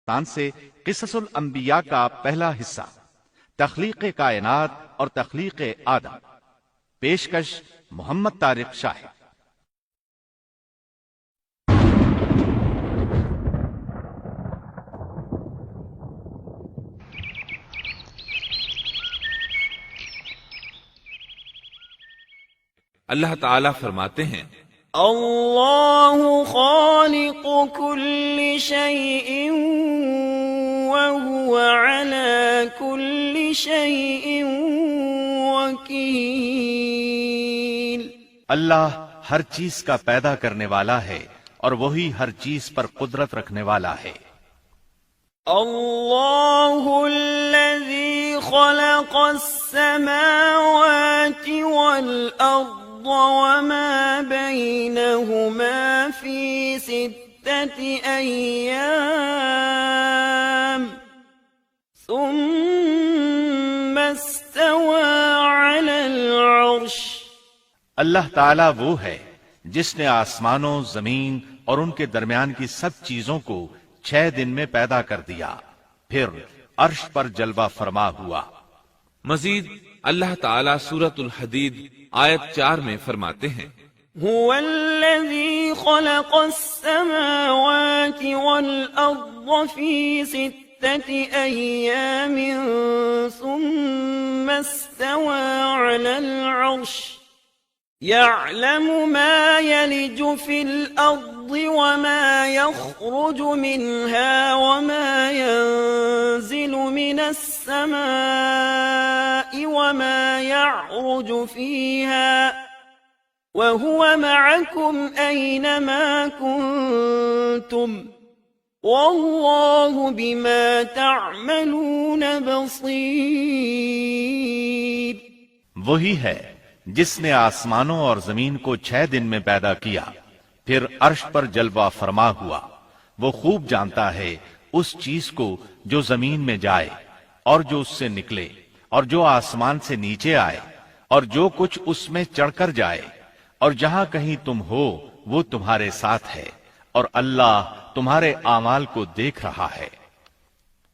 تان سے قصص الانبیاء کا پہلا حصہ، تخلیق کائنات اور تخلیق آدم۔ پیشکش محمد طارق شاہ۔ اللہ تعالیٰ فرماتے ہیں، اللہ خالق کل شیء وهو على كل شيء وکیل۔ اللہ ہر چیز کا پیدا کرنے والا ہے اور وہی ہر چیز پر قدرت رکھنے والا ہے۔ اللہ الذي خلق السماوات والأرض وما بينهما في 6 أيام ثم استوى على العرش۔ اللہ تعالیٰ وہ ہے جس نے آسمانوں، زمین اور ان کے درمیان کی سب چیزوں کو 6 دن میں پیدا کر دیا، پھر عرش پر جلوہ فرما ہوا۔ مزید اللہ تعالیٰ سورۃ الحدید آیت 4 میں فرماتے ہیں، هو الذي خلق السماوات والأرض في 6 أيام ثم استوى على العرش يعلم ما يلج في الأرض وما يخرج منها وما ينزل من السماء وما يعرج فيها وهو معكم أينما كنتم والله بما تعملون بصير۔ وہی ہے جس نے آسمانوں اور زمین کو 6 دن میں پیدا کیا، پھر عرش پر جلوہ فرما ہوا۔ وہ خوب جانتا ہے اس چیز کو جو زمین میں جائے اور جو اس سے نکلے، اور جو آسمان سے نیچے آئے، اور جو کچھ اس میں چڑھ کر جائے، اور جہاں کہیں تم ہو وہ تمہارے ساتھ ہے، اور اللہ تمہارے اعمال کو دیکھ رہا ہے۔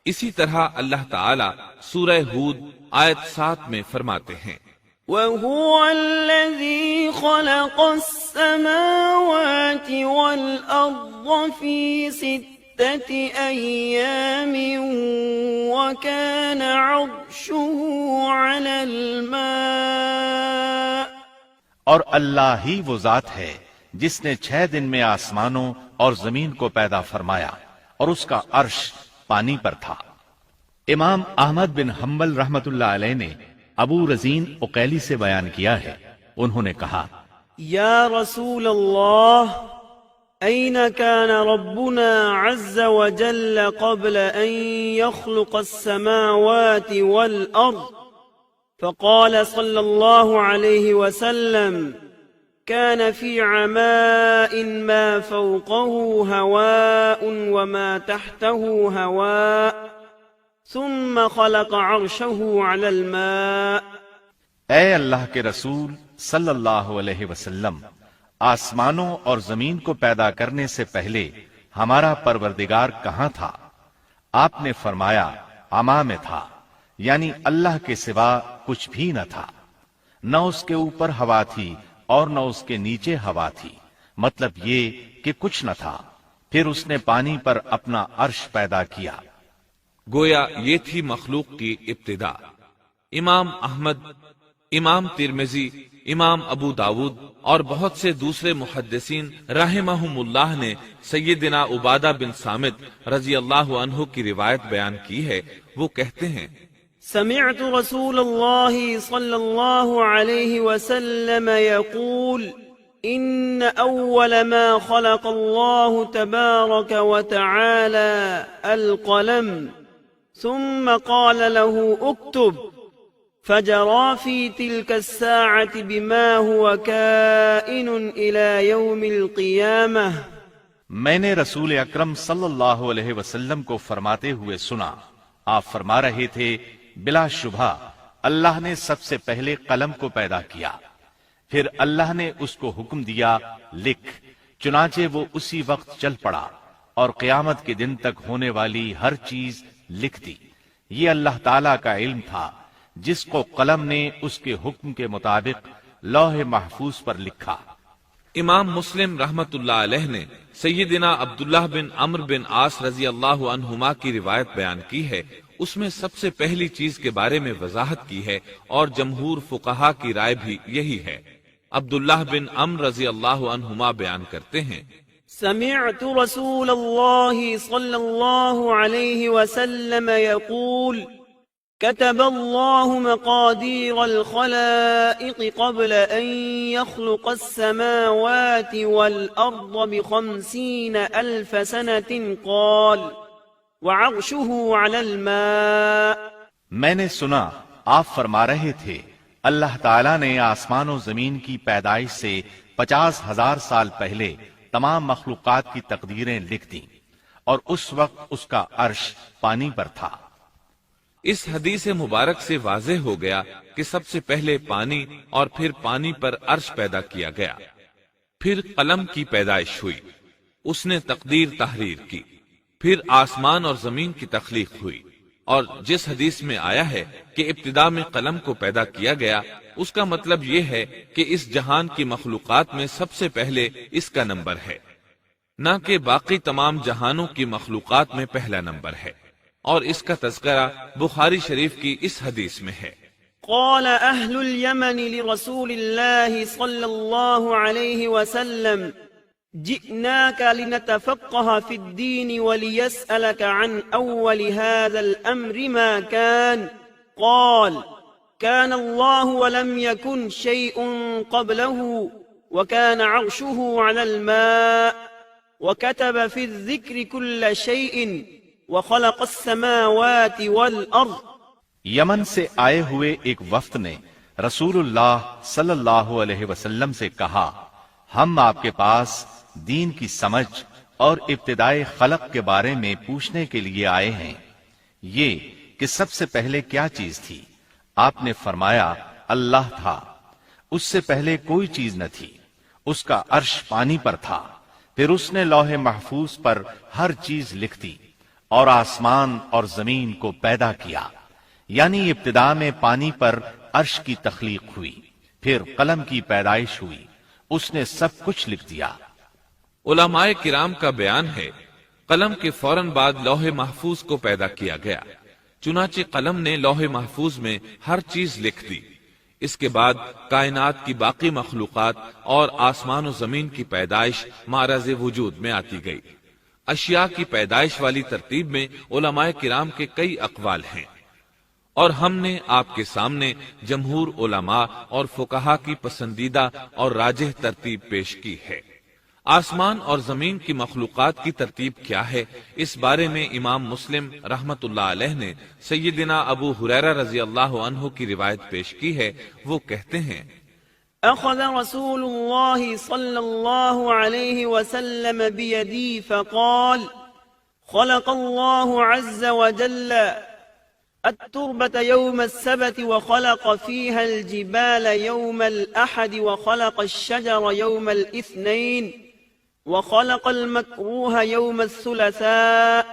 اسی طرح اللہ تعالیٰ سورہ ہود آیت 7 میں فرماتے ہیں، وَهُوَ الَّذِي خَلَقَ السَّمَاوَاتِ وَالْأَرْضَ فِي 6 أَيَّامٍ وَكَانَ عَرْشُهُ عَلَى الْمَاءِ۔ اور اللہ ہی وہ ذات ہے جس نے 6 دن میں آسمانوں اور زمین کو پیدا فرمایا، اور اس کا عرش پانی پر تھا۔ امام احمد بن حنبل رحمت اللہ علیہ نے ابو رزین عقیلی سے بیان کیا ہے، انہوں نے کہا، یا رسول اللہ، أين كان ربنا عز وجل قبل أن يخلق السماوات والأرض؟ فقال صلى الله عليه وسلم، كان في عماء ما فوقه هواء وما تحته هواء ثم خلق عرشه على الماء۔ اے اللہ کے رسول صلی اللہ علیہ وسلم، آسمانوں اور زمین کو پیدا کرنے سے پہلے ہمارا پروردگار کہاں تھا؟ آپ نے فرمایا عما میں تھا، یعنی اللہ کے سوا کچھ بھی نہ تھا، نہ اس کے اوپر ہوا تھی اور نہ اس کے نیچے ہوا تھی، مطلب یہ کہ کچھ نہ تھا، پھر اس نے پانی پر اپنا عرش پیدا کیا۔ گویا یہ تھی مخلوق کی ابتدا۔ امام احمد، امام ترمذی، امام ابو داود اور بہت سے دوسرے محدثین رحمہم اللہ نے سیدنا عبادہ بن صامت رضی اللہ عنہ کی روایت بیان کی ہے۔ وہ کہتے ہیں، سمعت رسول اللہ صلی اللہ علیہ وسلم يقول ان اول ما خلق اللہ تبارک وتعالی القلم ثم قال له اكتب فجرى في تلك الساعة بما هو كائن إلى يوم القيامة۔ میں نے رسول اکرم صلی اللہ علیہ وسلم کو فرماتے ہوئے سنا، آپ فرما رہے تھے، بلا شبہ اللہ نے سب سے پہلے قلم کو پیدا کیا، پھر اللہ نے اس کو حکم دیا لکھ، چنانچہ وہ اسی وقت چل پڑا، اور قیامت کے دن تک ہونے والی ہر چیز لکھ دی۔ یہ اللہ تعالی کا علم تھا جس کو قلم نے اس کے حکم کے مطابق لوح محفوظ پر لکھا۔ امام مسلم رحمت اللہ علیہ نے سیدنا عبداللہ بن عمرو بن عاص رضی اللہ عنہما کی روایت بیان کی ہے۔ اس میں سب سے پہلی چیز کے بارے میں وضاحت کی ہے اور جمہور فقہا کی رائے بھی یہی ہے۔ عبداللہ بن عمرو رضی اللہ عنہما بیان کرتے ہیں، سمعت رسول اللہ صلی اللہ علیہ وسلم يقول كتب الله مقادير الخلائق قبل أن يخلق السماوات والأرض ب50,000 سنة قال وعرشه على الماء۔ میں نے سنا آپ فرما رہے تھے اللہ تعالیٰ نے آسمان و زمین کی پیدائش سے 50,000 سال پہلے تمام مخلوقات کی تقدیریں لکھ دیں اور اس وقت اس کا عرش پانی پر تھا۔ اس حدیث مبارک سے واضح ہو گیا کہ سب سے پہلے پانی اور پھر پانی پر عرش پیدا کیا گیا، پھر قلم کی پیدائش ہوئی، اس نے تقدیر تحریر کی، پھر آسمان اور زمین کی تخلیق ہوئی۔ اور جس حدیث میں آیا ہے کہ ابتدا میں قلم کو پیدا کیا گیا، اس کا مطلب یہ ہے کہ اس جہان کی مخلوقات میں سب سے پہلے اس کا نمبر ہے، نہ کہ باقی تمام جہانوں کی مخلوقات میں پہلا نمبر ہے۔ اور اس کا تذکرہ بخاری شریف کی اس حدیث میں ہے۔ قال أهل اليمن لرسول الله صلى الله عليه وسلم جئناك لنتفقه في الدين وليسألك عن أول هذا الأمر ما كان قال كان الله ولم يكن شيء قبله وكان عرشه على الماء وكتب في الذكر كل شيء وخلق السماوات والأرض۔ یمن سے آئے ہوئے ایک وفد نے رسول اللہ صلی اللہ علیہ وسلم سے کہا، ہم آپ کے پاس دین کی سمجھ اور ابتدائے خلق کے بارے میں پوچھنے کے لیے آئے ہیں، یہ کہ سب سے پہلے کیا چیز تھی؟ آپ نے فرمایا اللہ تھا، اس سے پہلے کوئی چیز نہ تھی، اس کا عرش پانی پر تھا، پھر اس نے لوح محفوظ پر ہر چیز لکھ دی اور آسمان اور زمین کو پیدا کیا، یعنی ابتدا میں پانی پر عرش کی تخلیق ہوئی، پھر قلم کی پیدائش ہوئی، اس نے سب کچھ لکھ دیا۔ علماء کرام کا بیان ہے، قلم کے فوراً بعد لوح محفوظ کو پیدا کیا گیا، چنانچہ قلم نے لوح محفوظ میں ہر چیز لکھ دی۔ اس کے بعد کائنات کی باقی مخلوقات اور آسمان و زمین کی پیدائش معرض وجود میں آتی گئی۔ اشیاء کی پیدائش والی ترتیب میں علماء کرام کے کئی اقوال ہیں، اور ہم نے آپ کے سامنے جمہور علماء اور فقہا کی پسندیدہ اور راجح ترتیب پیش کی ہے۔ آسمان اور زمین کی مخلوقات کی ترتیب کیا ہے، اس بارے میں امام مسلم رحمت اللہ علیہ نے سیدنا ابو ہریرہ رضی اللہ عنہ کی روایت پیش کی ہے۔ وہ کہتے ہیں، أخذ رسول الله صلى الله عليه وسلم بيدي فقال خلق الله عز وجل التربة يوم السبت وخلق فيها الجبال يوم الأحد وخلق الشجر يوم الاثنين وخلق المكروه يوم الثلاثاء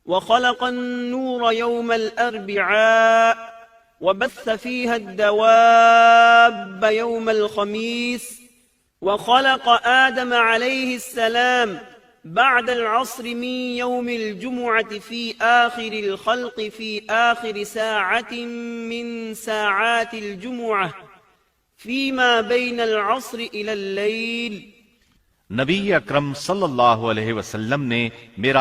وخلق النور يوم الأربعاء وبث فيها الدواب يوم الخميس وخلق آدم عليه السلام بعد العصر من يوم الجمعة في آخر الخلق في آخر ساعة من ساعات الجمعة فيما بين العصر إلى الليل۔ نبی اکرم صلی اللہ علیہ وسلم نے میرا